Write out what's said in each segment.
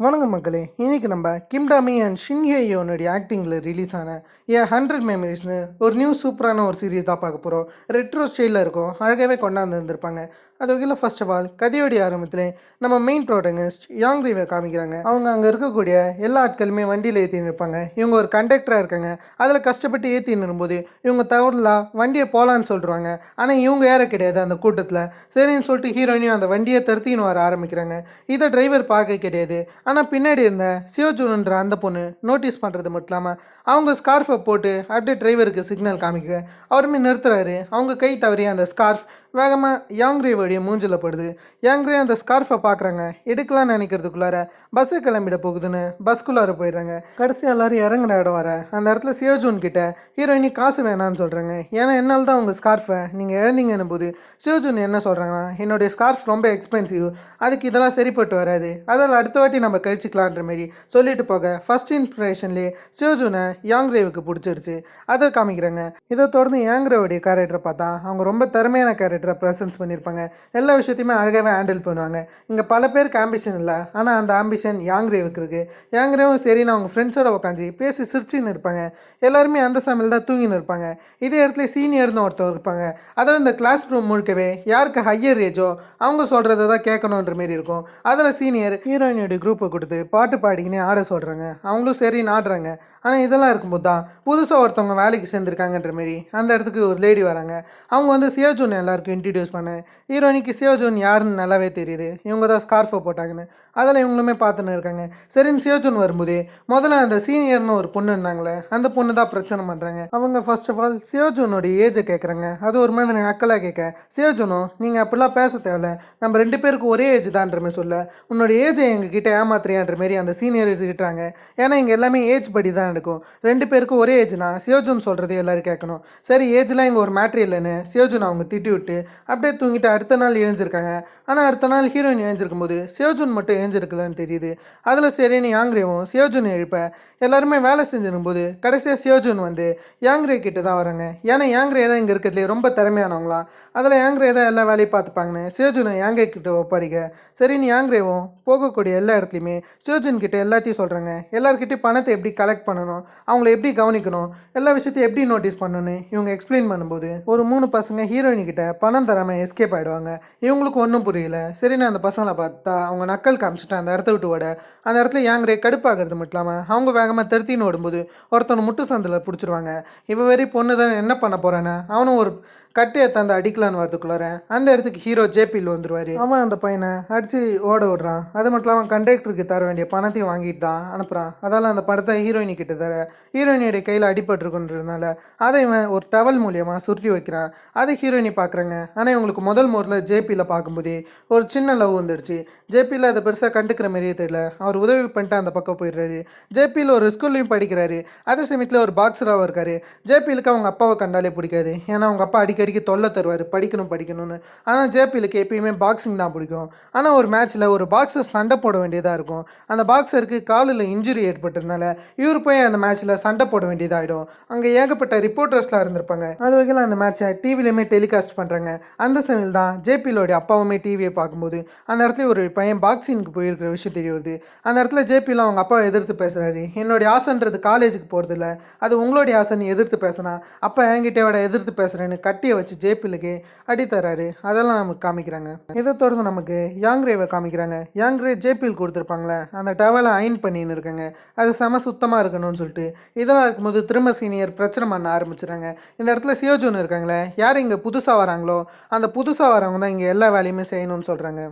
வணக்கம் மக்களே, இன்னைக்கு நம்ம கிம்டாமி அண்ட் ஷின்ஹேயோனுடைய ஆக்டிங்கில் ரிலீஸ் ஆன ஏ 100 மெமரிஸ்னு ஒரு நியூ சூப்பரான ஒரு சீரீஸ் தான் பார்க்க போகிறோம். ரெட்ரோ ஸ்டைலில் இருக்கும், அழகாகவே கொண்டாந்து இருந்திருப்பாங்க. அது வகையில் ஃபர்ஸ்ட் ஆஃப் ஆல் கதையோடைய ஆரம்பத்தில் நம்ம மெயின் ப்ரோட்டகனிஸ்ட் யாங் ரீவை காமிக்கிறாங்க. அவங்க அங்கே இருக்கக்கூடிய எல்லா ஆட்களுமே வண்டியில் ஏற்றின்னு இருப்பாங்க. இவங்க ஒரு கண்டக்டராக இருக்காங்க. அதில் கஷ்டப்பட்டு ஏற்றின்னு இருக்கும்போது இவங்க தவறுலா வண்டியை போகலான்னு சொல்லிடுவாங்க. ஆனால் இவங்க ஏற கிடையாது அந்த கூட்டத்தில். சரின்னு சொல்லிட்டு ஹீரோயினையும் அந்த வண்டியை தருத்தின்னு வர ஆரம்பிக்கிறாங்க. இதை டிரைவர் பார்க்க கிடையாது. ஆனால் பின்னாடி இருந்த சியோஜூன்ற அந்த பொண்ணு நோட்டீஸ் பண்ணுறது மட்டும் இல்லாமல் அவங்க ஸ்கார்ஃபை போட்டு அப்படியே டிரைவருக்கு சிக்னல் காமிக்க அவருமே நிறுத்துறாரு. அவங்க கை தவறி அந்த ஸ்கார்ஃப் வேகமாக யாங்ரேவோடைய மூஞ்சில் படுது. யாங்ரே அந்த ஸ்கார்ஃபை பார்க்குறாங்க. எடுக்கலான்னு நினைக்கிறதுக்குள்ளார பஸ்ஸு கிளம்பிட போகுதுன்னு பஸ்குள்ளார போயிடுறாங்க. கடைசி எல்லாரும் இறங்குற இடம் வர அந்த இடத்துல சியோஜூன் கிட்ட ஹீரோயினி காசு வேணான்னு சொல்கிறாங்க. ஏன்னா என்னால் தான் உங்கள் ஸ்கார்ஃபை நீங்கள் இழந்தீங்கன்னும் போது சியோஜூன் என்ன சொல்கிறாங்கன்னா, என்னுடைய ஸ்கார்ஃப் ரொம்ப எக்ஸ்பென்சிவ், அதுக்கு இதெல்லாம் சரிப்பட்டு வராது, அதில் அடுத்த வாட்டி நம்ம கழிச்சிக்கலான்ற மாரி சொல்லிட்டு போக ஃபர்ஸ்ட் இன்ஸ்பிரேஷன்லேயே சியோஜூனை யாங்ரேவுக்கு பிடிச்சிருச்சு. அதை காமிக்கிறாங்க. இதை தொடர்ந்து யாங்ரேவுடைய கேரக்டரை பார்த்தா அவங்க ரொம்ப திறமையான கேரக்டரை ப்ரெசன்ஸ் பண்ணியிருப்பாங்க. எல்லா விஷயத்தையுமே அழகாகவே ஹேண்டில் பண்ணுவாங்க. இங்கே பல பேருக்கு ஆம்பிஷன் இல்லை, ஆனால் அந்த ஆம்பிஷன் யாங்ரேவுக்கு இருக்குது. யாங்ரேவும் சரின்னு அவங்க ஃப்ரெண்ட்ஸோட உட்காந்து பேசி சிரிச்சின்னு இருப்பாங்க. எல்லாருமே அந்த சமையல் தான் தூங்கின்னு இருப்பாங்க. இதே இடத்துல சீனியர்னு ஒருத்தர் இருப்பாங்க. அதாவது இந்த கிளாஸ் ரூம் முழுக்கவே யாருக்கு ஹையர் ஏஜோ அவங்க சொல்கிறத தான் கேட்கணுன்ற மாரி இருக்கும். அதில் சீனியர் ஹீரோயினுடைய குரூப்பை கொடுத்து பாட்டு பாடிக்கினே ஆட சொல்கிறாங்க. அவங்களும் சரின்னு ஆடுறாங்க. ஆனால் இதெல்லாம் இருக்கும்போது தான் புதுசாக ஒருத்தவங்க வேலைக்கு சேர்ந்துருக்காங்கன்ற மாரி அந்த இடத்துக்கு ஒரு லேடி வராங்க. அவங்க வந்து சியோஜூன் எல்லாருக்கும் இன்ட்ரடியூஸ் பண்ண ஹீரோயினிக்கு சியோஜூன் யாருன்னு நல்லாவே தெரியுது. இவங்க தான் ஸ்கார்ஃபை போட்டாங்கன்னு அதில் இவங்களுமே பார்த்துன்னு இருக்காங்க. சரின்னு சியோஜூன் வரும்போது முதல்ல அந்த சீனியர்னு ஒரு பொண்ணு இருந்தாங்களே அந்த பொண்ணு தான் பிரச்சனை பண்ணுறாங்க. அவங்க ஃபர்ஸ்ட் ஆஃப் ஆல் சியோஜூனோட ஏஜை கேட்குறாங்க. அது ஒரு மாதிரி நக்கலாக கேட்க சியோஜூனும் நீங்கள் அப்படிலாம் பேச தேவையில்ல, நம்ம 2 பேருக்கும் ஒரே ஏஜ் தான்ற மாதிரி சொல்ல, உன்னோட ஏஜை எங்ககிட்ட ஏமாத்துறியான்ற மாரி அந்த சீனியர் எடுத்துக்கிட்டாங்க. ஏன்னா இங்கே எல்லாமே ஏஜ் படி தான் நடக்கும். 2 பேருக்கும் ஒரே ஏஜ்னா சியோஜூன் சொல்கிறது எல்லாரும் கேட்கணும். சரி ஏஜ்லாம் இங்கே ஒரு மேட்ரு இல்லைன்னு சியோஜூன் அவங்க திட்டி விட்டு அப்படியே தூங்கிட்டு அடுத்த நாள் எழுந்திருக்காங்க. ஆனால் அடுத்த நாள் ஹீரோயின் எழுந்திருக்கும் போது சியோஜூன் மட்டும் எழுந்திருக்கலன்னு தெரியுது. அதில் சரின்னு யாங்ரேவும் சியோஜூன் எழுப்ப எல்லாருமே வேலை செஞ்சிருக்கும் போது கடைசியாக சியோஜூன் வந்து யாங்ரே கிட்ட தான் வராங்க. ஏன்னா யாங்ரே தான் இங்கே இருக்கிறதுலே ரொம்ப திறமையானவங்களாம். அதில் யாங்ரே தான் எல்லா வேலையும் பார்த்துப்பாங்கன்னு சியோஜூனை யாங்ரே கிட்ட ஒப்படைக்க சரின்னு யாங்ரேவும் போகக்கூடிய எல்லா இடத்துலையுமே சியோஜூன் கிட்ட எல்லாத்தையும் சொல்கிறாங்க. எல்லாருக்கிட்டையும் பணத்தை எப்படி கலெக்ட் பண்ணணும், அவங்கள எப்படி கவனிக்கணும், எல்லா விஷயத்தையும் எப்படி நோட்டீஸ் பண்ணணும்னு இவங்க எக்ஸ்பிளைன் பண்ணும்போது ஒரு 3 பசங்க ஹீரோயின் கிட்ட பணம் தராமல் எஸ்கேப் ஆகிடுவாங்க. இவங்களுக்கு ஒன்றும் புரியல. சரின்னு அந்த பசங்களை பார்த்தா அவங்க நக்கல் காமிச்சிட்டு அந்த இடத்த விட்டு ஓட அந்த இடத்துல யாங்ரே கடுப்பாகிறது மட்டும் இல்லாமல் அவங்க வேகமாக திருத்தின்னு ஓடும்போது ஒருத்தனை முட்டு சந்தில் பிடிச்சிருவாங்க. இவ வெறி பொண்ணு தான் என்ன பண்ண போகிறான்னு அவனும் ஒரு கட்டியை தந்து அடிக்கலான்னு வரதுக்குள்ளார அந்த இடத்துக்கு ஹீரோ ஜேபியில் வந்துடுவார். அவன் அந்த பையனை அடித்து ஓட விடுறான். அது மட்டும் இல்லாமல் கண்டக்டருக்கு தர வேண்டிய பணத்தையும் வாங்கிட்டு தான் அனுப்புகிறான். அதால் அந்த படத்தை ஹீரோயினி கிட்ட தர ஹீரோயினுடைய கையில் அடிபட்டுருக்குன்றதுனால அதை இவன் ஒரு டவல் மூலியமாக சுற்றி வைக்கிறான். அதை ஹீரோயினி பார்க்குறாங்க. ஆனால் இவங்களுக்கு முதல் முறையில் ஜேபியில் பார்க்கும்போதே ஒரு சின்ன லவ் வந்துடுச்சு. ஜேபியில் அதை பெருசாக கண்டுக்கிற மாதிரியே தெரியல. அவர் உதவி பண்ணிட்டு அந்த பக்கம் போயிடுறாரு. ஜேபியில் ஒரு ஸ்கூல்லையும் படிக்கிறாரு. அதே சமயத்தில் ஒரு பாக்ஸராகவும் இருக்கார். ஜேபியிலுக்கு அவங்க அப்பாவை கண்டாலே பிடிக்காது. ஏன்னா அவங்க அப்பா அடிக்கடிக்கு தொல்லை தருவார் படிக்கணும்னு. ஆனால் ஜேபியிலுக்கு எப்பயுமே பாக்ஸிங் தான் பிடிக்கும். ஆனால் ஒரு மேட்ச்சில் ஒரு பாக்ஸர் சண்டை போட வேண்டியதாக இருக்கும். அந்த பாக்ஸருக்கு காலில் இன்ஜுரி ஏற்பட்டதுனால இவர் போய் அந்த மேட்ச்சில் சண்டை போட வேண்டியதாகிடும். அங்கே ஏகப்பட்ட ரிப்போர்ட்டர்ஸ்லாம் இருந்திருப்பாங்க. அது வகையில் அந்த மேட்சை டிவிலையுமே டெலிகாஸ்ட் பண்ணுறாங்க. அந்த சமயம் தான் ஜேபியிலோடைய அப்பாவுமே டிவியை பார்க்கும்போது அந்த இடத்துல ஒரு பையன் பாக்ஸிங்க்கு போயிருக்கிற விஷயம் தெரிய வருது. அந்த இடத்துல ஜேபியில் அவங்க அப்பாவை எதிர்த்து பேசுகிறாரு. என்னுடைய ஆசைன்றது காலேஜுக்கு போகிறதில்ல, அது உங்களுடைய ஆசைன்னு எதிர்த்து பேசினா அப்போ என்கிட்டயோட எதிர்த்து பேசுகிறேன்னு கட்டியை வச்சு ஜேபிலுக்கு அடித்தராரு. அதெல்லாம் நமக்கு காமிக்கிறாங்க. இதை தொடர்ந்து நமக்கு யாங்ரேவை காமிக்கிறாங்க. யாங்ரே ஜேபியில் கொடுத்துருப்பாங்களே அந்த டவலை அயன் பண்ணின்னு இருக்காங்க. அது செம சுத்தமாக இருக்கணும்னு சொல்லிட்டு இதெல்லாம் இருக்கும்போது திரும்ப சீனியர் பிரச்சனை பண்ண ஆரம்பிச்சுறாங்க. இந்த இடத்துல சியோஜூன் இருக்காங்களே, யார் இங்கே புதுசாக வராங்களோ அந்த புதுசாக வரவங்க தான் இங்கே எல்லா வேலையுமே செய்யணும்னு சொல்கிறாங்க.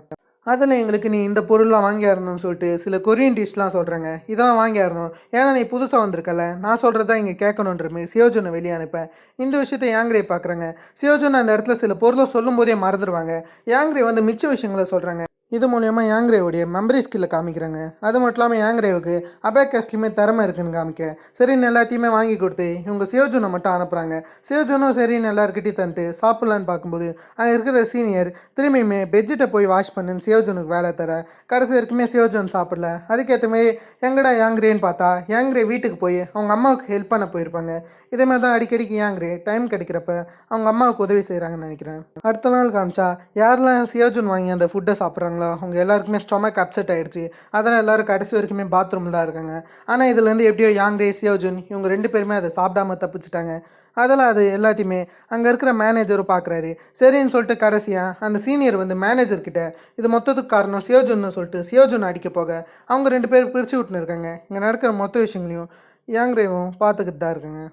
அதில் எங்களுக்கு நீ இந்த பொருள்லாம் வாங்கி ஆடணும்னு சொல்லிட்டு சில கொரியன் டிஷ்லாம் சொல்கிறாங்க. இதெல்லாம் வாங்கி ஆடணும், ஏன்னா நீ புதுசாக வந்திருக்கல, நான் சொல்கிறதா இங்கே கேட்கணுன்ற மாதிரி சியோஜூனை வெளியே அனுப்பேன். இந்த விஷயத்தை யாங்ரே பார்க்குறாங்க. சியோஜூன் அந்த இடத்துல சில பொருளை சொல்லும் போதே மறந்துடுவாங்க. யாங்ரே வந்து மிச்ச விஷயங்களை சொல்கிறாங்க. இது மூலயமா யாங்ரேவுடைய மெமரி ஸ்கில்லை காமிக்கிறாங்க. அது மட்டும் இல்லாமல் யாங்ரேவுக்கு அபேக்கஸ்லையுமே திறமை இருக்குன்னு காமிக்க சரின்னு எல்லாத்தையுமே வாங்கி கொடுத்து இவங்க சியோஜூனை மட்டும் அனுப்புகிறாங்க. சியோஜூனும் சரின்னு எல்லாருக்கிட்டையும் தந்துட்டு சாப்பிட்லான்னு பார்க்கும்போது அங்கே இருக்கிற சீனியர் திரும்பியுமே பெட்ஜெட்டை போய் வாஷ் பண்ணுன்னு சியோஜூனுக்கு வேலை தர கடைசி வரைக்குமே சியோஜூன் சாப்பிடல. அதுக்கேற்ற மாதிரி எங்கடா யாங்ரேன்னு பார்த்தா யாங்ரே வீட்டுக்கு போய் அவங்க அம்மாவுக்கு ஹெல்ப் பண்ண போயிருப்பாங்க. இதே மாதிரி தான் அடிக்கடிக்கு யாங்ரே டைம் கிடைக்கிறப்ப அவங்க அம்மாவுக்கு உதவி செய்கிறாங்கன்னு நினைக்கிறேன். அடுத்த நாள் காமிச்சா யாரெல்லாம் சியோஜூன் வாங்கி அந்த ஃபுட்டை சாப்பிட்றாங்க இருக்காங்களோ அவங்க எல்லாருக்குமே ஸ்டொமக் அப்செட் ஆகிடுச்சு. அதனால் எல்லோரும் கடைசி வரைக்குமே பாத்ரூமில் தான் இருக்காங்க. ஆனால் இதுலேருந்து எப்படியோ யாங்ரே சியோஜுன் இவங்க 2 பேருமே அதை சாப்பிடாம தப்பிச்சிட்டாங்க. அதெல்லாம் அது எல்லாத்தையுமே அங்கே இருக்கிற மேனேஜரும் பார்க்குறாரு. சரின்னு சொல்லிட்டு கடைசியாக அந்த சீனியர் வந்து மேனேஜர்கிட்ட இது மொத்தத்துக்கு காரணம் சியோஜுன்னு சொல்லிட்டு சியோஜுன் அடிக்க போக அவங்க 2 பேர் பிரித்து விட்டுன்னு இருக்காங்க. இங்கே நடக்கிற மொத்த விஷயங்களையும் யாங்ரேவும் பார்த்துக்கிட்டு தான் இருக்காங்க.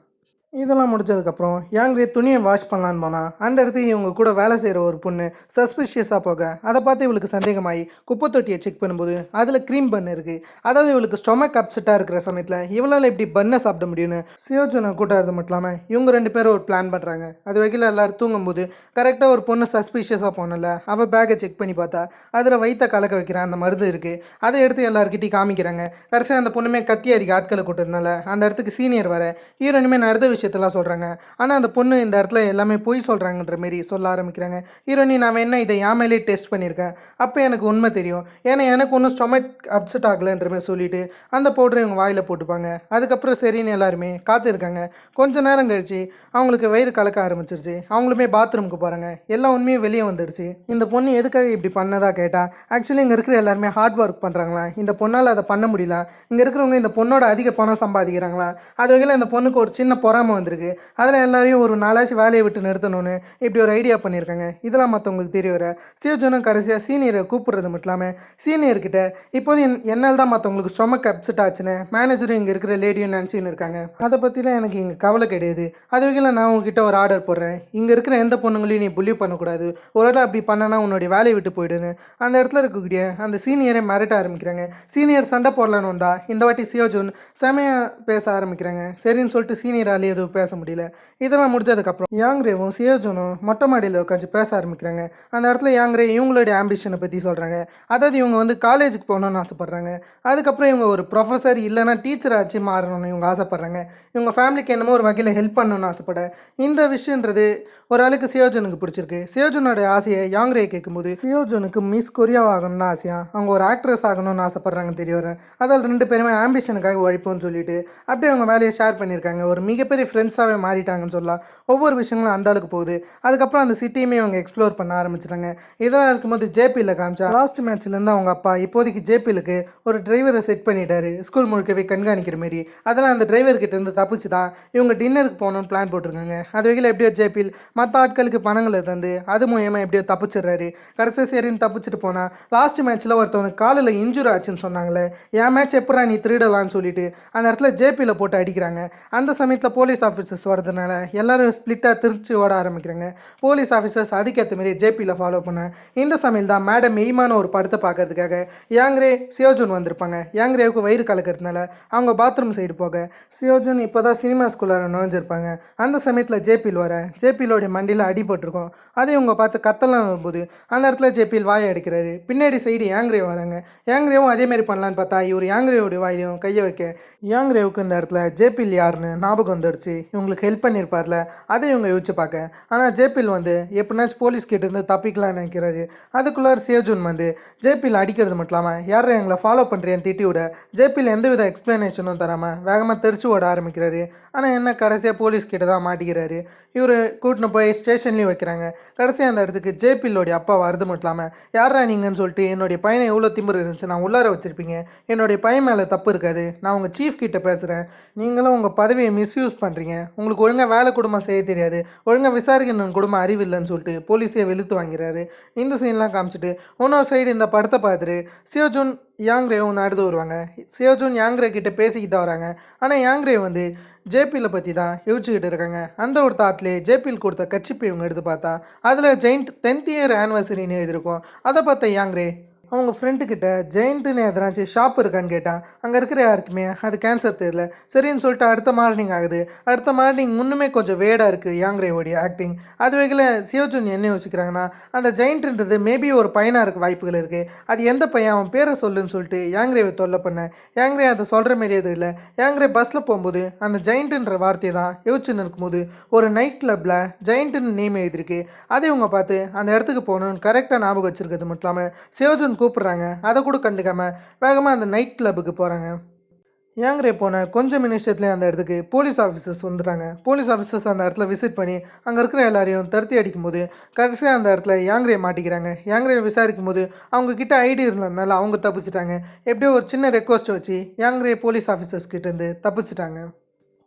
இதெல்லாம் முடிச்சதுக்கப்புறம் யாங்ரே துணியை வாஷ் பண்ணலான்னு போனால் அந்த இடத்துக்கு இவங்க கூட வேலை செய்கிற ஒரு பொண்ணு சஸ்பிஷியஸாக போக அதை பார்த்து இவளுக்கு சந்தேகமாகி குப்பை தொட்டியை செக் பண்ணும்போது அதில் க்ரீம் பன் இருக்குது. அதாவது இவளுக்கு ஸ்டொமக் அப்செட்டாக இருக்கிற சமயத்தில் இவளால் இப்படி பண்ணை சாப்பிட முடியும்னு சியோஜனை கூட்டாது மட்டும் இல்லாமல் இவங்க 2 பேரும் ஒரு பிளான் பண்ணுறாங்க. அது வகையில் எல்லோரும் தூங்கும்போது கரெக்டாக ஒரு பொண்ணு சஸ்பிஷியஸாக போனல அவள் பேக்கை செக் பண்ணி பார்த்தா அதில் வயிற்ற கலக்க வைக்கிற அந்த மருந்து இருக்குது. அதை எடுத்து எல்லாருக்கிட்டையும் காமிக்கிறாங்க. கடைசியாக அந்த பொண்ணுமே கத்தி அதிக ஆட்களை கூட்டதுனால அந்த இடத்துக்கு சீனியர் வர ஹீரோயினுமே நடந்த விஷயத்தெல்லாம் சொல்கிறாங்க. ஆனால் அந்த பொண்ணு இந்த இடத்துல எல்லாமே பொய் சொல்கிறாங்கன்ற மாரி சொல்ல ஆரம்பிக்கிறாங்க. ஹீரோயினி நான் என்ன இதை என் மேலே டெஸ்ட் பண்ணியிருக்கேன், அப்போ எனக்கு உண்மை தெரியும், ஏன்னா எனக்கு ஒன்றும் ஸ்டொமக் அப்செட் ஆகலைன்ற மாதிரி சொல்லிவிட்டு அந்த பவுடரை இவங்க வாயில் போட்டுப்பாங்க. அதுக்கப்புறம் சரின்னு எல்லாருமே காத்திருக்காங்க. கொஞ்சம் நேரம் கழிச்சு அவங்களுக்கு வயிறு கலக்க ஆரம்பிச்சிருச்சு. அவங்களுமே பாத்ரூமுக்கு போகிறாங்க. எல்லா உண்மையும் வெளியே வந்துடுச்சு. இந்த பொண்ணு எதுக்காக இப்படி பண்ணதா கேட்டால் ஆக்சுவலி இங்கே இருக்கிற எல்லாருமே ஹார்ட் ஒர்க் பண்ணுறாங்களா, இந்த பொண்ணால் அதை பண்ண முடியல, இங்கே இருக்கிறவங்க இந்த பொண்ணோட அதிக பணம் சம்பாதிக்கிறாங்களா, அது வகையில் இந்த பொண்ணுக்கு ஒரு சின்ன பொறாமை வந்திருக்கு. அதில் எல்லாரையும் ஒரு நாளாச்சும் வேலையை விட்டு நிறுத்தணும்னு இப்படி ஒரு ஐடியா பண்ணியிருக்காங்க. இதெல்லாம் மற்றவங்களுக்கு தெரிய வர சியோஜனும் கடைசியாக சீனியரை கூப்பிடுறது மட்டும் இல்லாமல் சீனியர்கிட்ட இப்போது என்னால் தான் மற்றவங்களுக்கு ஸ்டொமக் அப்செட் ஆச்சுன்னு மேனேஜரும் இங்கே இருக்கிற லேடியும் நினச்சின்னு இருக்காங்க. அதை பற்றிலாம் எனக்கு இங்கே கவலை கிடையாது. அது வகையில் நான் உங்ககிட்ட ஒரு ஆர்டர் போடுறேன், இங்கே இருக்கிற எந்த பொண்ணுங்களையும் நீ புள்ளி பண்ணக்கூடாது, ஒரு வேளை அப்படி பண்ணனா உன்னுடைய வேலையை விட்டு போயிடுன்னு அந்த இடத்துல இருக்கக்கூடிய அந்த சீனியரை மிரட்ட ஆரம்பிக்கிறாங்க. சீனியர் சண்டை போடலான்னு வந்தா இந்த வாட்டி சியோஜுன் செமையாக பேச ஆரம்பிக்கிறாங்க. சரின்னு சொல்லிட்டு சீனியராலே எதுவும் பேச முடியல. இதெல்லாம் முடிஞ்சதுக்கப்புறம் யாங்ரேவும் சியோஜுனும் மொட்டை மாடியில் உட்காந்து பேச ஆரம்பிக்கிறாங்க. அந்த இடத்துல யாங்ரே இவங்களுடைய ஆம்பிஷனை பற்றி சொல்கிறாங்க. அதாவது இவங்க வந்து காலேஜுக்கு போகணுன்னு ஆசைப்பட்றாங்க. அதுக்கப்புறம் இவங்க ஒரு ப்ரொஃபஸர் இல்லைனா டீச்சர் ஆச்சு மாறணும்னு இவங்க ஆசைப்பட்றாங்க. இவங்க ஃபேமிலிக்கு என்னமோ ஒரு வகையில் ஹெல்ப் பண்ணணும்னு ஆசைப்பட இந்த விஷயன்றது ஒரு ஆளுக்கு சியோஜனுக்கு பிடிச்சிருக்கு. சியோஜனோட ஆசையை யாங்ரே கேட்கும்போது சியோஜனுக்கு மிஸ் கொரியா ஆகணும்னு ஆசையாக அவங்க ஒரு ஆக்ட்ரஸ் ஆகணும்னு ஆசைப்பட்றாங்க தெரிய வர. அதில் 2 பேருமே ஆம்பிஷனுக்காக உழைப்போம்னு சொல்லிட்டு அப்படியே அவங்க வேலையை ஷேர் பண்ணியிருக்காங்க. ஒரு மிகப்பெரிய ஃப்ரெண்ட்ஸாகவே மாறிட்டாங்கன்னு சொல்லலாம். ஒவ்வொரு விஷயங்களும் அந்த அளவுக்கு போகுது. அதுக்கப்புறம் அந்த சிட்டியுமே அவங்க எக்ஸ்ப்ளோர் பண்ண ஆரம்பிச்சிட்டாங்க. இதெல்லாம் இருக்கும்போது ஜேபியில் காமிச்சா லாஸ்ட் மேட்ச்லேருந்து அவங்க அப்பா இப்போதைக்கு ஜேபிலுக்கு ஒரு டிரைவரை செட் பண்ணிட்டாரு, ஸ்கூல் முழுக்கவே கண்காணிக்கிற மாரி. அதெல்லாம் அந்த டிரைவர்கிட்ட இருந்து தப்பிச்சு தான் இவங்க டின்னருக்கு போகணும்னு பிளான் போட்டிருக்காங்க. அது வகையில் எப்படியோ ஜேபியில் மற்ற ஆட்களுக்கு பணங்களை தந்து அது மூலயமா எப்படியோ தப்பிச்சிடுறாரு. கடைசி சரின்னு தப்பிச்சுட்டு போனால் லாஸ்ட் மேட்ச்சில் ஒருத்தவங்க காலில் இன்ஜூரி ஆச்சுன்னு சொன்னாங்களே, என் மேட்ச் எப்படா நீ திருடலான்னு சொல்லிட்டு அந்த இடத்துல ஜேபியில் போட்டு அடிக்கிறாங்க. அந்த சமயத்தில் போலீஸ் ஆஃபீஸர்ஸ் வரதுனால எல்லாரும் ஸ்ப்ளிட்டாக திருச்சி ஓட ஆரம்பிக்கிறாங்க. போலீஸ் ஆஃபீஸர்ஸ் அதுக்கேற்ற மாரி ஜேபியில் ஃபாலோ பண்ண இந்த சமயம் தான் மேடம் எய்மான ஒரு படத்தை பார்க்கறதுக்காக யாங்ரே சியோஜுன் வந்திருப்பாங்க. யாங்ரேவுக்கு வயிறு கலக்கிறதுனால அவங்க பாத்ரூம் சைடு போக சியோஜுன் இப்போ தான் சினிமா ஸ்கூலில் நுழைஞ்சிருப்பாங்க. அந்த சமயத்தில் ஜேபியில் வர ஜேபியிலோடைய மண்டியில் அடிபட்டிருக்கும். அதை இவங்க பார்த்து கத்தலாம் வரும்போது அந்த இடத்துல ஜேபியில் வாயை அடிக்கிறாரு. பின்னாடி சைடு யாங்ரே வராங்க. யாங்ரேவும் அதேமாரி பண்ணலான்னு பார்த்தா இவர் யாங்ரேவுடைய வாயிலையும் கையை வைக்க யாங்ரேவுக்கு இந்த இடத்துல ஜேபியில் யாருன்னு ஞாபகம் வந்துடுச்சு. இவங்களுக்கு ஹெல்ப் பண்ணியிருப்பார்ல, அதை இவங்க யோசிச்சு பார்க்க. ஆனால் ஜேபியில் வந்து எப்படினாச்சும் போலீஸ் கிட்ட இருந்து தப்பிக்கலாம்னு நினைக்கிறாரு. அதுக்குள்ளார சியோஜுன் வந்து ஜேபியில் அடிக்கிறது மட்டும் இல்லாமல் யாரும் எங்களை ஃபாலோ பண்ணுறேன்னு திட்டி விட ஜேபியில் எந்தவித எக்ஸ்ப்ளனேஷனும் தராமல் வேகமாக தெரிச்சு ஓட ஆரம்பிக்கிறாரு. ஆனால் என்ன கடைசியாக போலீஸ் கிட்ட தான் மாட்டிக்கிறாரு. இவர் கூட்டின்னு போய் ஸ்டேஷன்லேயும் வைக்கிறாங்க. கடைசியாக அந்த இடத்துக்கு ஜேபியிலோடைய அப்பா வரது மட்டும் இல்லாமல் யாரா நீங்கன்னு சொல்லிட்டு என்னுடைய பையனை எவ்வளோ திமிரு இருந்துச்சு நான் உள்ளார வச்சுருப்பீங்க, என்னுடைய பையன் மேலே தப்பு இருக்காது, நான் உங்கள் சீஃப் கிட்ட பேசுகிறேன், நீங்களும் உங்கள் பதவியை மிஸ்யூஸ் பண்ணுறீங்க, உங்களுக்கு ஒழுங்காக வேலை குடும்பம் செய்ய தெரியாது, ஒழுங்காக விசாரிக்கணும் குடும்பம் அறிவில்லைன்னு சொல்லிட்டு போலீஸே வெளுத்து வாங்கிறாரு. இந்த சீன்லாம் காமிச்சிட்டு இன்னொரு சைடு இந்த படத்தை பார்த்துட்டு சியோஜுன் யாங்ரேவும் நடந்து வருவாங்க. சியோஜுன் யாங்ரே கிட்ட பேசிக்கிட்டு வராங்க. ஆனால் யாங்ரே வந்து ஜேபியில் பற்றி தான் யோசிச்சுக்கிட்டு இருக்காங்க. அந்த ஒரு தாட்லேயே ஜேபியில் கொடுத்த கட்சிப்பை இவங்க எடுத்து பார்த்தா அதில் ஜெயிண்ட் 10th இயர் ஆனிவர்சரின்னு எழுதியிருக்கோம். அதை பார்த்த யாங்ரே அவங்க ஃப்ரெண்டுக்கிட்ட ஜெயிண்ட்டுன்னு எதனாச்சும் ஷாப் இருக்கான்னு கேட்டான். அங்கே இருக்கிற யாருக்குமே அது கேன்சர் தெரியல. சரின்னு சொல்லிட்டு அடுத்த மார்னிங் ஆகுது. அடுத்த மார்னிங் இன்னுமே கொஞ்சம் வேடாக இருக்குது யாங்ரேவோடைய ஆக்டிங். அது வகையில் சியோஜுன் என்ன யோசிக்கிறாங்கன்னா அந்த ஜெயிண்ட்டுன்றது மேபி ஒரு பையனாக இருக்க வாய்ப்புகள் இருக்குது, அது எந்த பையன் அவன் பேரை சொல்லுன்னு சொல்லிட்டு யாங்ரேவை தொல்லை பண்ணேன். யாங்ரே அதை சொல்கிற மாரி எதுவும் இல்லை. யாங்ரே பஸ்ஸில் போகும்போது அந்த ஜெயிண்ட்டுன்ற வார்த்தையை தான் யோசிச்சுன்னு இருக்கும்போது ஒரு நைட் கிளப்பில் ஜெயிண்ட்டுன்னு நேம் எழுதிருக்கு. அதை இவங்க பார்த்து அந்த இடத்துக்கு போகணுன்னு கரெக்டாக ஞாபகம் வச்சுருக்கிறது மட்டும் இல்லாமல் சியோஜுன் கூப்பிட்றாங்க. அதை கூட கண்டுக்காமல் வேகமாக அந்த நைட் கிளப்புக்கு போகிறாங்க. ஏங்கரே போன கொஞ்சம் நிமிஷத்துலேயே அந்த இடத்துக்கு போலீஸ் ஆஃபீஸர்ஸ் வந்துட்டாங்க. போலீஸ் ஆஃபீஸர்ஸ் அந்த இடத்துல விசிட் பண்ணி அங்கே இருக்கிற எல்லாரையும் தடுத்தி அடிக்கும்போது கடைசியாக அந்த இடத்துல யாங்கிரே மாட்டிக்கிறாங்க. யாங்கிரே விசாரிக்கும் போது அவங்க கிட்ட ஐடி இருந்ததுனால அவங்க தப்பிச்சிட்டாங்க. எப்படியோ ஒரு சின்ன ரெக்வஸ்ட் வச்சு யாங்கிரே போலீஸ் ஆஃபீஸர்ஸ் கிட்டேருந்து தப்பிச்சிட்டாங்க.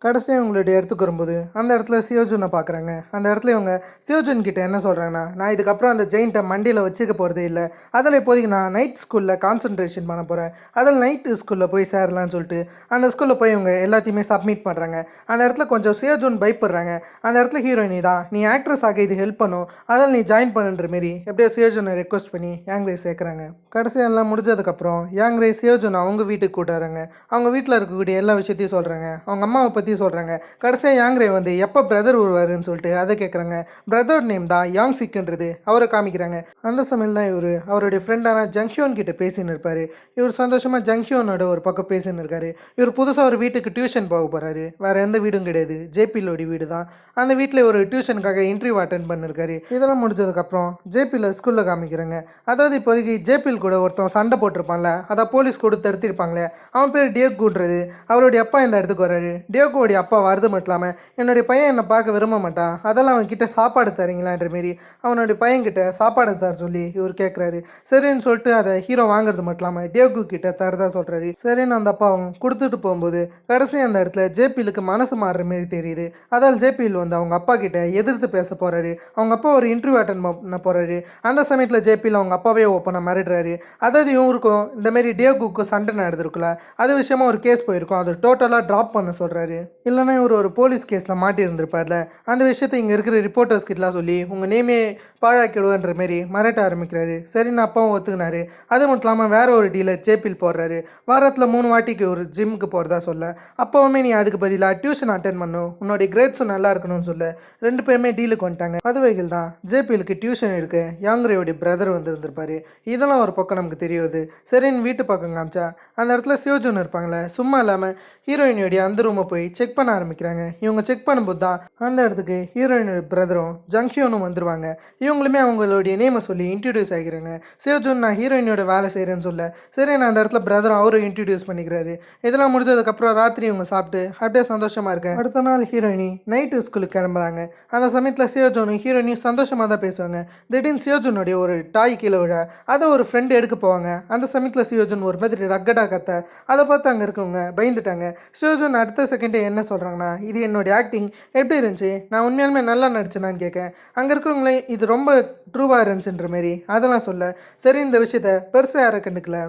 கடைசியாக இவங்களுடைய இடத்துக்கு வரும்போது அந்த இடத்துல சியோஜுனை பார்க்குறாங்க. அந்த இடத்துல இவங்க சியோஜுன் கிட்ட என்ன சொல்கிறாங்கன்னா, நான் இதுக்கப்புறம் அந்த ஜெயிண்ட்டை மண்டியில் வச்சுக்க போகிறதே இல்லை. அதில் இப்போதைக்கு நான் நைட் ஸ்கூலில் கான்சன்ட்ரேஷன் பண்ண போகிறேன். அதில் நைட்டு ஸ்கூலில் போய் சேரலான்னு சொல்லிட்டு அந்த ஸ்கூலில் போய் இவங்க எல்லாத்தையுமே சப்மிட் பண்ணுறாங்க. அந்த இடத்துல கொஞ்சம் சியோஜுன் பயப்படுறாங்க. அந்த இடத்துல ஹீரோயினி தான், நீ ஆக்ட்ரஸ் ஆக இது ஹெல்ப் பண்ணும், அதில் நீ ஜாயின் பண்ணுன்ற மாரி எப்படியோ சியோஜுனை ரெக்வஸ்ட் பண்ணி யாங்ரே சேர்க்குறாங்க. கடைசியாக எல்லாம் முடிஞ்சதுக்கப்புறம் யாங்ரே சியோஜுன் அவங்க வீட்டுக்கு கூட்டாருங்க. அவங்க வீட்டில் இருக்கக்கூடிய எல்லா விஷயத்தையும் சொல்கிறாங்க. அவங்க அம்மாவை பற்றி சொல்கிறாங்க. கடைசியாக யாங்ரே வந்து எப்போ பிரதர் வருவாருன்னு சொல்லிட்டு அதை கேட்குறாங்க. பிரதர் நேம் தான் யாங் சிக்ன்றது அவரை காமிக்கிறாங்க. அந்த சமயம் தான் இவர் அவருடைய ஃப்ரெண்டான ஜங்ஹியோன் கிட்ட பேசின்னு இருப்பார். இவர் சந்தோஷமாக ஜங்ஹியோனோட ஒரு பக்கம் பேசின்னு இருக்காரு. இவர் புதுசாக ஒரு வீட்டுக்கு டியூஷன் போக போகிறாரு. வேறு எந்த வீடும் கிடையாது, ஜேபிலோட வீடு தான். அந்த வீட்டில் ஒரு டியூஷனுக்காக இன்டர்வியூ அட்டென்ட் பண்ணிருக்காரு. இதெல்லாம் முடிஞ்சதுக்கப்புறம் ஜேபியில் ஸ்கூலில் காமிக்கிறாங்க. அதாவது இப்போதைக்கு ஜேபியில் கூட ஒருத்தன் சண்டை போட்டிருப்பான்ல, அதை போலீஸ் கூட தடுத்திருப்பாங்களே, அவன் பேர் டியோகுன்றது. அவருடைய அப்பா இந்த இடத்துக்கு வர்றாரு. டியோகுவோடைய அப்பா வருது மட்டும் இல்லாமல் என்னுடைய பையன் என்னை பார்க்க விரும்ப மாட்டான், அதெல்லாம் அவன்கிட்ட சாப்பாடு தரீங்களான்ற மாரி அவனுடைய பையன்கிட்ட சாப்பாடு தர சொல்லி இவர் கேட்குறாரு. சரின்னு சொல்லிட்டு அதை ஹீரோ வாங்குறது மட்டும் இல்லாமல் டியோகு கிட்ட தரதா சொல்கிறாரு. சரின்னு அந்த அப்பாவும் கொடுத்துட்டு போகும்போது கடைசி அந்த இடத்துல ஜேபிலுக்கு மனசு மாறுற மாரி தெரியுது. அதால் ஜேபியில் வந்து அவங்க அப்பா கிட்ட எதிர்த்து பேச போகிறாரு. அவங்க அப்பா ஒரு இன்டர்வியூ அட்டன் பண்ண போகிறாரு. அந்த சமயத்தில் ஜேபியில் அவங்க அப்பாவே ஓப்பனாக மிரட்டுறாரு. அதாவது இவருக்கும் இந்தமாரி டியோகுக்கும் சண்டை நடந்திருக்குல்ல, அது விஷயமா ஒரு கேஸ் போயிருக்கும், அது டோட்டலாக ட்ராப் பண்ண சொல்கிறாரு. இல்லைனா இவர் ஒரு போலீஸ் கேஸில் மாட்டி இருந்திருப்பார்ல, அந்த விஷயத்தை இங்கே இருக்கிற ரிப்போர்ட்டர்ஸ் கிட்டலாம் சொல்லி உங்கள் நேமே பாழாக்கிடுவேன்ற மாரி மிரட்ட ஆரம்பிக்கிறாரு. சரின்னு அப்பாவும் ஒத்துக்கினாரு. அது மட்டும் இல்லாமல் வேற ஒரு டீலர் ஜேபில் போடுறாரு. வாரத்தில் 3 வாட்டிக்கு ஒரு ஜிம்முக்கு போகிறதா சொல்ல, அப்போவுமே நீ அதுக்கு பதிலாக டியூஷன் அட்டென்ட் பண்ணும், உன்னோடைய கிரேட்ஸும் நல்லா இருக்கணும்னு சொல்ல 2 பேருமே டீலுக்கு வந்துட்டாங்க. அதுவைகள் தான் ஜேபிலுக்கு டியூஷன் எடுக்க யாங்கிரேயோடைய பிரதர் வந்துருந்துருப்பாரு. இதெல்லாம் ஒரு பக்கம் நமக்கு தெரிய வருது. சரின்னு வீட்டு பக்கம் காமிச்சா அந்த இடத்துல சியோஜுன் இருப்பாங்களே, சும்மா இல்லாமல் ஹீரோயினுடைய அந்த ரூமை போய் செக் பண்ண ஆரம்பிக்கிறாங்க. இவங்க செக் பண்ணும்போது தான் அந்த இடத்துக்கு ஹீரோயினோட பிரதரும் ஜங்ஹியோனும் வந்துடுவாங்க. இவங்களுமே அவங்களுடைய நேமை சொல்லி இன்ட்ரடியூஸ் ஆகிக்கிறாங்க. சியோஜுன் நான் ஹீரோயினோட வேலை செய்கிறேன்னு சொல்ல, சரி நான் அந்த இடத்துல பிரதரும் அவரும் இன்ட்ரடியூஸ் பண்ணிக்கிறாரு. இதெல்லாம் முடிஞ்சதுக்கப்புறம் ராத்திரி இவங்க சாப்பிட்டு அப்படியே சந்தோஷமாக இருக்கேன். அடுத்த நாள் ஹீரோயினி நைட்டு ஸ்கூலுக்கு கிளம்புறாங்க. அந்த சமயத்தில் சியோஜுனும் ஹீரோயினியும் சந்தோஷமாக தான் பேசுவாங்க. திடீர்னு சியோஜுனுடைய ஒரு டாய் கீழே விழ அதை ஒரு ஃப்ரெண்டு எடுக்க போவாங்க. அந்த சமயத்தில் சியோஜுன் ஒரு மாதிரி ரக்கடா கத்த, அதை பார்த்து அங்கே இருக்கவங்க பயந்துட்டாங்க. சியோஜுன் அடுத்த செகண்டே என்ன சொல்கிறாங்கன்னா, இது என்னுடைய ஆக்டிங் எப்படி இருந்துச்சு, நான் உண்மையாலுமே நல்லா நடிச்சேனான்னு கேட்க, அங்கே இருக்கிறவங்களே இது ரொம்ப ட்ரூவாக இருந்துச்சுன்ற மாரி அதெல்லாம் சொல்ல, சரி இந்த விஷயத்த பெருசாக யாரை கண்டுக்கல.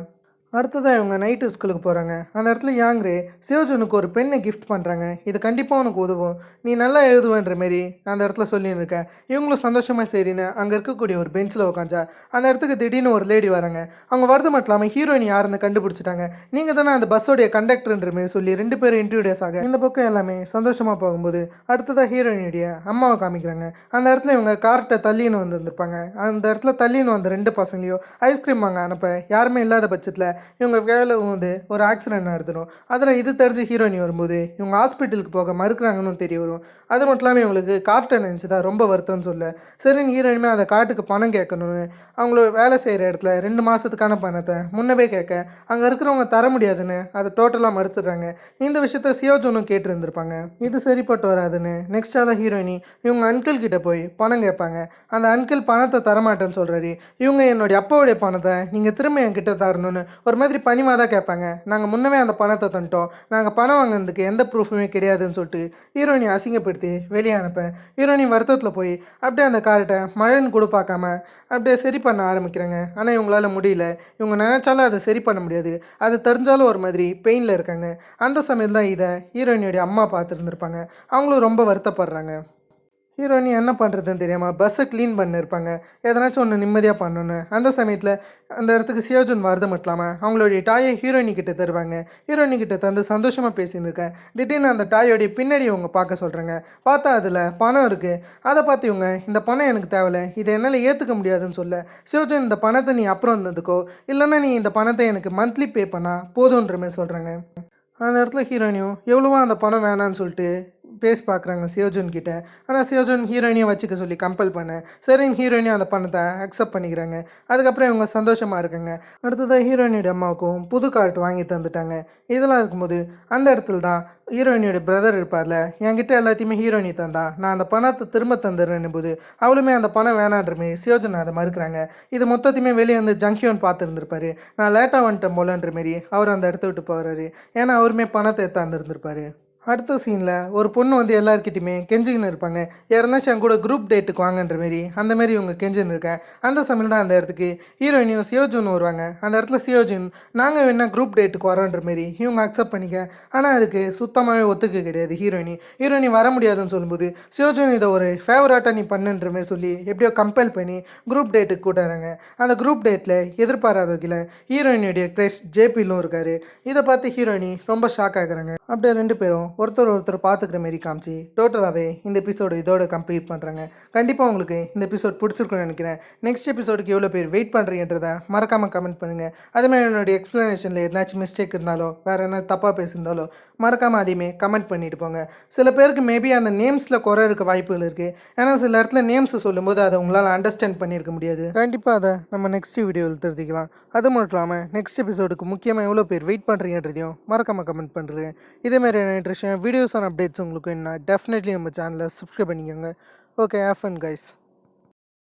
அடுத்ததாக இவங்க நைட்டு ஸ்கூலுக்கு போகிறாங்க. அந்த இடத்துல யாங்ரே சியோஜுனுக்கு ஒரு பெண்ணை கிஃப்ட் பண்ணுறாங்க. இது கண்டிப்பாக உனக்கு உதவும், நீ நல்லா எழுதுவேன்ற மாரி அந்த இடத்துல சொல்லின்னு இருக்கேன். இவங்களும் சந்தோஷமாக சரின்னு அங்கே இருக்கக்கூடிய ஒரு பெஞ்சில் உட்காந்தா அந்த இடத்துக்கு திடீர்னு ஒரு லேடி வராங்க. அவங்க வரது மட்டும் இல்லாமல் ஹீரோயின் யாருன்னு கண்டுபிடிச்சிட்டாங்க. நீங்கள் தானே அந்த பஸ்ஸோடைய கண்டக்டர்ன்ற மாரி சொல்லி 2 பேரும் இன்ட்ரடியூஸ் ஆக இந்த பக்கம் எல்லாமே சந்தோஷமாக போகும்போது அடுத்ததாக ஹீரோயினுடைய அம்மாவை காமிக்கிறாங்க. அந்த இடத்துல இவங்க கார்ட்டை தள்ளின்னு வந்துருப்பாங்க. அந்த இடத்துல தள்ளின்னு வந்த 2 பசங்களையும் ஐஸ்கிரீம் வாங்க அனுப்ப யாருமே இல்லாத பட்சத்தில் இவங்க வேலை வந்து ஒரு ஆக்சிடென்ட் நடந்துடும். அதில் இது தெரிஞ்சு ஹீரோயின் வரும்போது இவங்க ஹாஸ்பிட்டலுக்கு போக மறுக்கிறாங்கன்னு தெரிய வரும். அது மட்டும் இல்லாமல் இவங்களுக்கு கார்ட்டை நினச்சி தான் ரொம்ப வருத்தம்னு சொல்ல, சரின்னு ஹீரோயினுமே அந்த கார்ட்டுக்கு பணம் கேட்கணும்னு அவங்களோட வேலை செய்கிற இடத்துல 2 மாதத்துக்கான பணத்தை முன்னவே கேட்க அங்கே இருக்கிறவங்க தர முடியாதுன்னு அதை டோட்டலாக மறுத்துடுறாங்க. இந்த விஷயத்த சியோஜுனும் கேட்டுருந்துருப்பாங்க. இது சரிப்பட்டு வராதுன்னு நெக்ஸ்ட் அதை ஹீரோயினி இவங்க அங்கிள் கிட்ட போய் பணம் கேட்பாங்க. அந்த அங்கிள் பணத்தை தரமாட்டேன்னு சொல்கிறாரு. இவங்க என்னுடைய அப்பாவுடைய பணத்தை நீங்கள் திரும்ப என்கிட்ட தரணும்னு ஒரு மாதிரி பணிவாக தான் கேட்பாங்க. நாங்கள் முன்னவே அந்த பணத்தை தந்துட்டோம், நாங்கள் பணம் வாங்கினதுக்கு எந்த ப்ரூஃபுமே கிடையாதுன்னு சொல்லிட்டு ஹீரோயினி அசிங்கப்படுத்தி வெளியே அனுப்ப, ஹீரோயினி வருத்தத்தில் போய் அப்படியே அந்த கார்ட்டை மழைன்னு கூட பார்க்காம அப்படியே சரி பண்ண ஆரம்பிக்கிறாங்க. ஆனால் இவங்களால முடியல. இவங்க நினச்சாலும் அதை சரி பண்ண முடியாது. அது தெரிஞ்சாலும் ஒரு மாதிரி பெயினில் இருக்காங்க. அந்த சமயம் தான் இதை ஹீரோயினுடைய அம்மா பார்த்துருந்துருப்பாங்க. அவங்களும் ரொம்ப வருத்தப்படுறாங்க. ஹீரோயினி என்ன பண்ணுறதுன்னு தெரியாமல் பஸ்ஸை க்ளீன் பண்ணியிருப்பாங்க, எதனாச்சும் ஒன்று நிம்மதியாக பண்ணணுன்னு. அந்த சமயத்தில் அந்த இடத்துக்கு சியோஜுன் வரது மட்டும் இல்லாமல் அவங்களுடைய டாயை ஹீரோயினி கிட்ட தருவாங்க. ஹீரோயினி கிட்ட தந்து சந்தோஷமாக பேசின்னு இருக்கேன். திடீர்னு அந்த டாயோடைய பின்னாடி இவங்க பார்க்க சொல்கிறாங்க. பார்த்தா அதில் பணம் இருக்குது. அதை பார்த்து இவங்க இந்த பணம் எனக்கு தேவையில்லை, இதை என்னால் ஏற்றுக்க முடியாதுன்னு சொல்ல, சியோஜுன் இந்த பணத்தை நீ அப்புறம் வந்ததுக்கோ இல்லைன்னா நீ இந்த பணத்தை எனக்கு மந்த்லி பே பண்ணால் போதுன்ற மாதிரி சொல்கிறாங்க. அந்த இடத்துல ஹீரோயினியும் எவ்வளவோ அந்த பணம் வேணான்னு சொல்லிட்டு பேசி பார்க்குறாங்க சியோஜுன் கிட்ட. ஆனால் சியோஜுன் ஹீரோயினையும் வச்சுக்க சொல்லி கம்பல் பண்ண சரின்னு ஹீரோயினையும் அந்த பணத்தை அக்செப்ட் பண்ணிக்கிறாங்க. அதுக்கப்புறம் இவங்க சந்தோஷமாக இருக்காங்க. அடுத்ததாக ஹீரோயினுடைய அம்மாவுக்கும் புது கார்ட் வாங்கி தந்துட்டாங்க. இதெல்லாம் இருக்கும்போது அந்த இடத்துல தான் ஹீரோயினியோட பிரதர் இருப்பார்ல, என்கிட்ட எல்லாத்தையுமே ஹீரோயினி தந்தா, நான் அந்த பணத்தை திரும்ப தந்துடுறேன்னு போது அவளுமே அந்த பணம் வேணான்ற மாரி சியோஜன் அதை மறுக்கிறாங்க. இது மொத்தத்தையுமே வெளியே வந்து ஜங்கியோன் பார்த்துருந்துருப்பாரு. நான் லேட்டாக வந்துட்டேன் போலன்ற மாரி அவர் அந்த இடத்த விட்டு போகிறாரு. ஏன்னா அவருமே பணத்தை எடுத்தாந்துருந்துருப்பாரு. அடுத்த சீனில் ஒரு பொண்ணு வந்து எல்லாருக்கிட்டையுமே கெஞ்சிக்கின்னு இருப்பாங்க, யாருனாச்சும் என் கூட குரூப் டேட்டுக்கு வாங்கன்ற மாரி. அந்த மாரி இவங்க கெஞ்சின்னு இருக்கேன். அந்த சமையல் தான் அந்த இடத்துக்கு ஹீரோயினியும் சியோஜுன் வருவாங்க. அந்த இடத்துல சியோஜுன் நாங்கள் வேணா குரூப் டேட்டுக்கு வரோன்ற மாரி இவங்க அக்செப்ட் பண்ணிக்க. ஆனால் அதுக்கு சுத்தமாகவே ஒத்துக்க கிடையாது ஹீரோயினி வர முடியாதுன்னு சொல்லும்போது சியோஜுன் இதை ஒரு ஃபேவரட்டாக நீ பண்ணுன்ற மாரி சொல்லி எப்படியோ கம்பல் பண்ணி குரூப் டேட்டுக்கு கூட்டாராங்க. அந்த குரூப் டேட்டில் எதிர்பாராத வகையில் ஹீரோயினுடைய க்ரெஷ் ஜேபிலும் இருக்கார். இதை பார்த்து ஹீரோயினி ரொம்ப ஷாக் ஆகுறாங்க. அப்படியே ரெண்டு பேரும் ஒருத்தர் பார்த்துக்கிற மாரி காமிச்சு டோட்டலாகவே இந்த எபிசோடு இதோட கம்ப்ளீட் பண்ணுறாங்க. கண்டிப்பாக உங்களுக்கு இந்த எபிசோட் பிடிச்சிருக்குன்னு நினைக்கிறேன். நெக்ஸ்ட் எபிசோடுக்கு எவ்வளோ பேர் வெயிட் பண்ணுறீங்கன்றதை மறக்காமல் கமெண்ட் பண்ணுங்கள். அதேமாதிரி என்னுடைய எக்ஸ்ப்ளனேஷனில் எதனாச்சும் மிஸ்டேக் இருந்தாலோ வேறு என்ன தப்பாக பேசியிருந்தாலோ மறக்காமல் அதையுமே கமெண்ட் பண்ணிட்டு போங்க. சில பேருக்கு மேபி அந்த நேம்ஸில் குறை இருக்க வாய்ப்புகள் இருக்குது. ஏன்னா சில இடத்துல நேம்ஸ் சொல்லும்போது அதை உங்களால் அண்டர்ஸ்டாண்ட் பண்ணியிருக்க முடியாது. கண்டிப்பாக அதை நம்ம நெக்ஸ்ட் வீடியோவில் தெரிஞ்சுக்கலாம். அது மட்டும் இல்லாமல் நெக்ஸ்ட் எபிசோடுக்கு முக்கியமாக எவ்வளோ பேர் வெயிட் பண்ணுறீங்கன்றதையும் மறக்காமல் கமெண்ட் பண்ணுறேன். இதேமாதிரி இன்ட்ரெஸ்டிங் வீடியோஸ் அண்ட் அப்டேட்ஸ் உங்களுக்கு என்ன டெஃபினெட்லி நம்ம சேனலை சப்ஸ்கிரைப் பண்ணிக்கோங்க. Okay, have fun guys.